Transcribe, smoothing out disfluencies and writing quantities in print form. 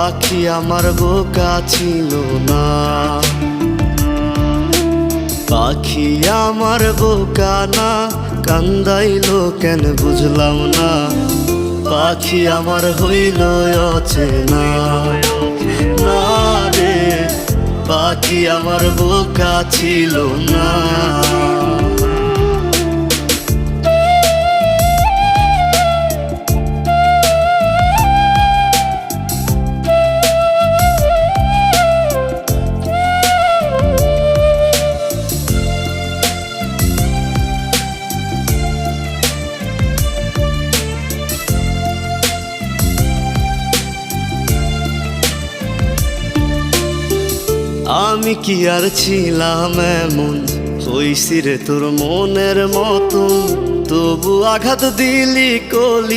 পাখি আমার বোকা ছিল না, পাখি আমার বোকা না, কান্দাইলো কেন বুঝলাম না, পাখি আমার হইল অচেনা। না রে পাখি আমার বোকা ছিল না। আমি কি আর ছিলাম এমন, হইছি রে তোর মনের মতন, তবু আঘাত দিলি কলি।